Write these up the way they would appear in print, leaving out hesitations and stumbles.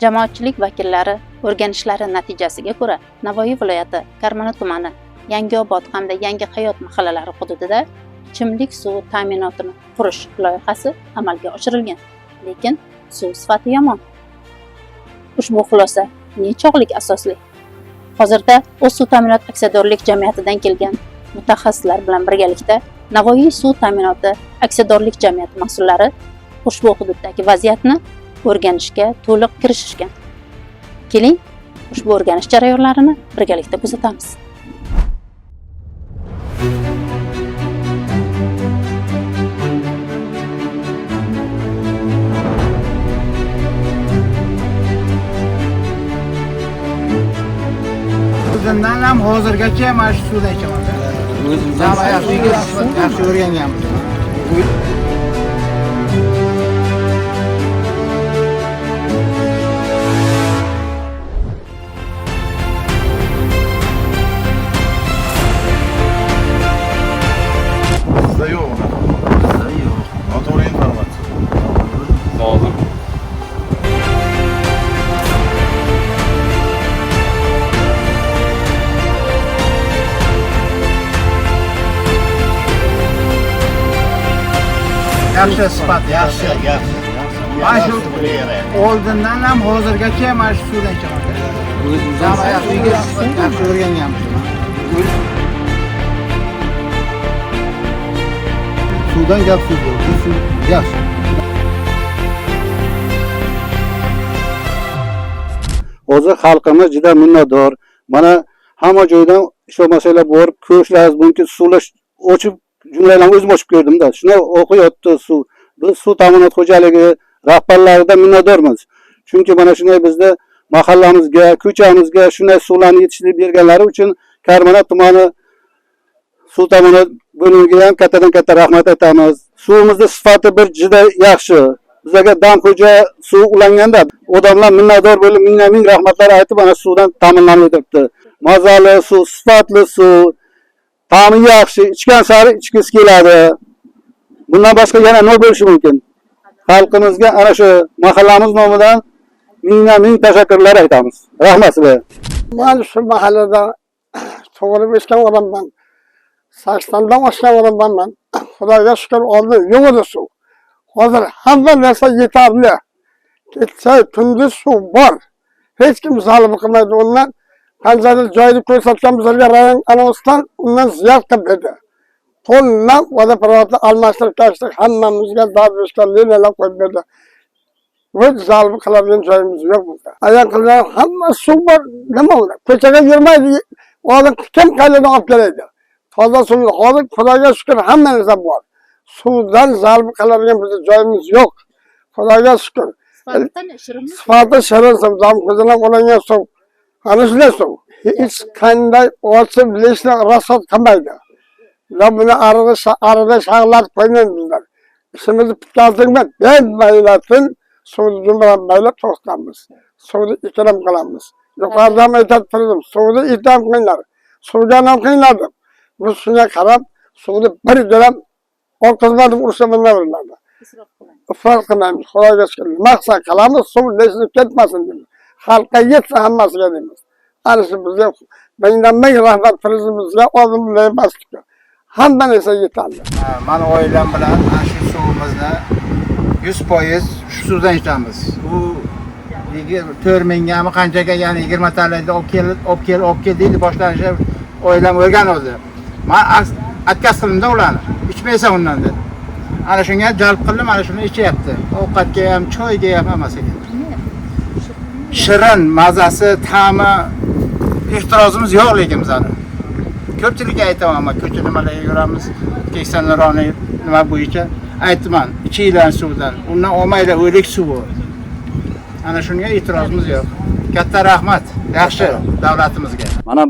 Jamoatchilik vakillari o'rganishlari natijasiga ko'ra Navoiy viloyati Karmana tumani Yangiobod hamda Yangi Hayot mahallalari hududida ichimlik suvi ta'minotini qurish loyihasi amalga oshirilgan, lekin suv sifati yomon. Ushbu xulosa nechog'lik asosli? Hozirda O'z suv ta'minot aksiyadorlik jamiyatidan kelgan mutaxassislar bilan birgalikda Navoiy suv ta'minoti aksiyadorlik jamiyati mas'ullari ushbu hududdagi vaziyatni o'rganishga to'liq kirishishgan. Keling, ushbu o'rganish jarayonlarini birgalikda kuzatamiz. O'zimdan ham hozirgacha mana shu suvda ichaman. O'zimizdan yaxshi o'rganganmiz. Bizda yo'q uni. Bizda yo'q. Noto'g'ri informatsiya. Hozir Yaxshi sifat, yaxshi. Mana shu oldindan ham hozirgacha mana shu suvda ichaman. O'zimizdan yaxshi o'rganganmiz. Suvdan gap so'z yo'q. Bu suv yaxshi. Hozir xalqimiz juda minnatdor. Mana hamma joydan shu masala borib ko'rishlaringiz mumkin. Suvlar o'chib jumlalarni o'zim ochib ko'rdim-da. Shuni o'qiyotdi suv. Biz suv ta'minot xo'jaligi rahbarlaridan minnatdormiz. Chunki mana shunday bizni mahallamizga, ko'chamizga shunday suvlarni yetishtirib berganlari uchun Karmana tumani suv ta'minot bo'limiga ham katta rahmat aytamiz. Suvimizning sifati bir juda yaxshi. Bizga Damxo'ja suv ulanganda odamlar minnatdor bo'lib, ming rahmatlar aytib, ana suvdan ta'minlanib o'tiribdi. Mazali suv, sifatli suv, ta'mi yaxshi, ichgan sari ichgisi keladi. Bundan boshqa yana nima bo'lishi mumkin? Xalqimizga ana shu mahallamiz nomidan ming tashakkurlar aytamiz. Rahmat sizga. Men shu mahallada tug'ilib o'sgan odamman. 80dan oshgan odamman. Xudoga shukr oldin yo'q edi suv. Hozir hamma narsa yetarli. Ketsa kunduz suv bor. Hech kim zolim qilmaydi. Undan qanchadir joyni ko'rsatgan bizlarga rayon anonsdan undan ziyod qildi. To'liq vodoprovodni almashtirib tashladik. Hammamizga darvishlar lelalar qo'yib berdi. O'z zolim qiladigan joyimiz yo'q bizda. Ayoq qilgan hamma suv bor. Nima ular? Ko'chaga yurmaydi. Hozir kim qayerdan olib keladi? Toza suv hozir Xudoga shukr hamma narsa bor. Suvdan zolim qiladigan bizda joyimiz yo'q. Xudoga shukr. Sifati shirin suv, Damxo'jadan olingan suv. Ana shunday suv. Hech qanday o'chib leshni rasot qilmaydi. Buni arada shag'lat qo'ymaymiz bizlar. İşimizni bitkazdik bemaylatin suvni jumladan baylab to'xtamiz. Suvni ikram qilamiz. Yuqoridan aytib turdim, suvni itam qilinglar. Suvga ham qiynaldim. Biz shunga qarab, suvni bir gram o'tkazmadim, urishamanlardi. Farq qilmaymiz. Xudoga shukr. Maqsad qilamiz, suv leshni ketmasin deymiz. Xalqqa yetsa hammasiga deymiz. Ana shu bizga ming rahmat prezidimizga oldimizga emasdik. Hamma narsa yetarli. Mana oilam bilan mana shu suvimizni 100% shu suvdan ichamiz. U 4 mingami qanchaga, ya'ni 20 talarda olib kel deydi boshlanishi oilam o'rganadi. Men atkaz qildim ularni. Ichmaysan undan dedi. Ana shunga jalb qildim, mana shuni ichyapti. Ovqatga ham, choyga ham hammasiga. Shirin, mazasi, ta'mi ehtirozimiz yo'q lekin bizlar. Ko'pchilikka aytaman, ammo ko'cha nimalarga yuramiz, keksalarni nima bo'yicha aytman, ichinglar suvdan. Undan olmaylar, o'lik suvi. Ana shunga e'tirozimiz yo'q. Katta rahmat, yaxshi davlatimizga. Mana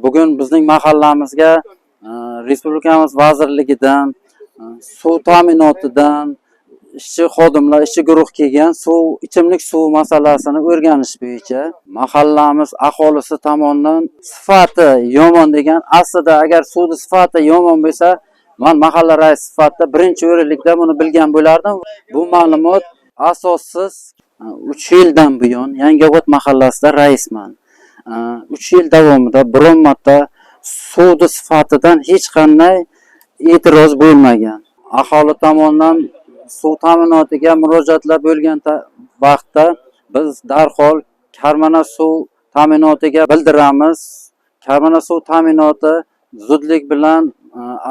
bugun bizning mahallamizga respublikamiz vazirligidan, suv ta'minotidan ishchi xodimlar, ishchi guruh kelgan ichimlik suv masalasini o'rganish bo'yicha mahallamiz aholisi tomonidan sifati yomon degan, aslida agar suvni sifati yomon bo'lsa, men mahalla raisi sifatida birinchi o'rinlikda buni bilgan bo'lardim. Bu ma'lumot asossiz 3 yildan buyon Yangiobod mahallasida raisman. 3 yil davomida biron marta suvni sifatidan hech qanday e'tiroz bo'lmagan. Aholi tomonidan suv ta'minotiga murojaatlar bo'lgan vaqtda biz darhol Karmana suv ta'minotiga bildiramiz. Karmana suv ta'minoti zudlik bilan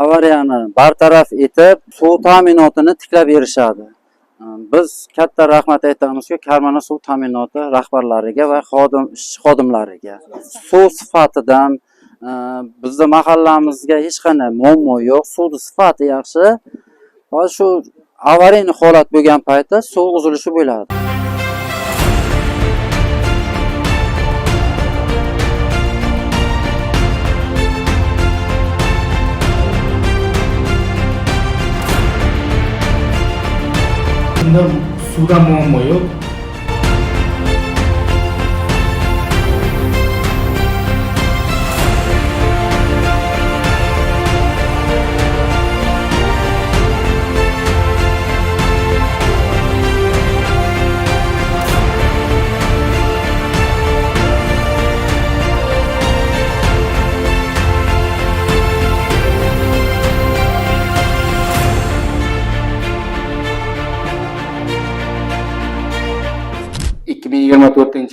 avariyani bartaraf etib, suv ta'minotini tiklab berishadi. Biz katta rahmat aytamizki, Karmana suv ta'minoti rahbarlariga va xodimlariga. Suv sifatidan bizda mahallamizga hech qanday muammo yo'q. Suvning sifati yaxshi. Va shu avariyni holat bo'lgan paytda suv uzilishi bo'ladi. Bunda suvda muammo yo'q.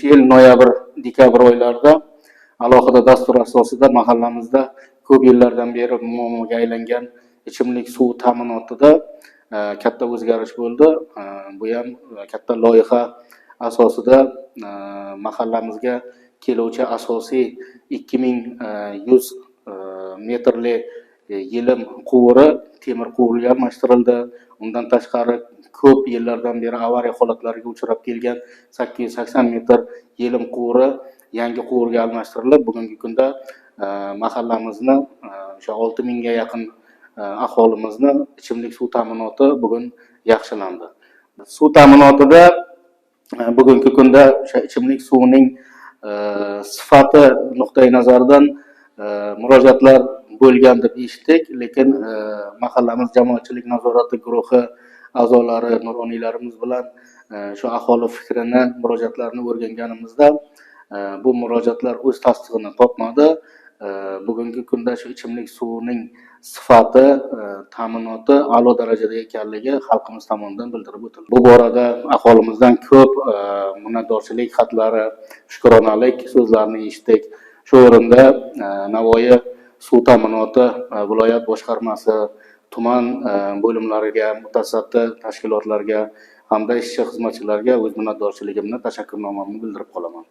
Yil noyabr dekabr oylarida alohida dastur asosida mahallamizda ko'p yillardan beri muammoga aylangan ichimlik suv ta'minotida katta o'zgarish bo'ldi. Bu ham katta loyiha asosida mahallamizga keluvchi asosiy 2100 metrli yelim quvuri temir quvurga almashtirildi. Undan tashqari ko'p yillardan beri avariya holatlariga uchrab kelgan 880 metr yelim quvuri yangi quvurga almashtirilib, bugungi kunda mahallamizni o'sha 6000 ga yaqin aholimizni ichimlik suv ta'minoti bugun yaxshilandi. Suv ta'minotida bugungi kunda o'sha ichimlik suvining sifati nuqtai nazaridan murojaatlar bo'lgan deb eshitdik, lekin mahallamiz jamoatchilik nazorati guruhi a'zolari, nuroniylarimiz bilan shu aholi fikrini, murojaatlarini o'rganganimizda bu murojaatlar o'z tasdig'ini topmadi. Bugungi kunda shu ichimlik suvining sifati, ta'minoti a'lo darajada ekanligi xalqimiz tomonidan bildirib o'tildi. Bu borada aholimizdan ko'p minnatdorchilik xatlari, shukronalik so'zlarini eshitdik. Shu o'rinda Navoiy suv ta'minoti viloyat boshqarmasi, tuman bo'limlariga, mutasaddi tashkilotlarga hamda ishchi xizmatchilarga o'z minnatdorchiligimni, tashakkurnomamni bildirib qolaman.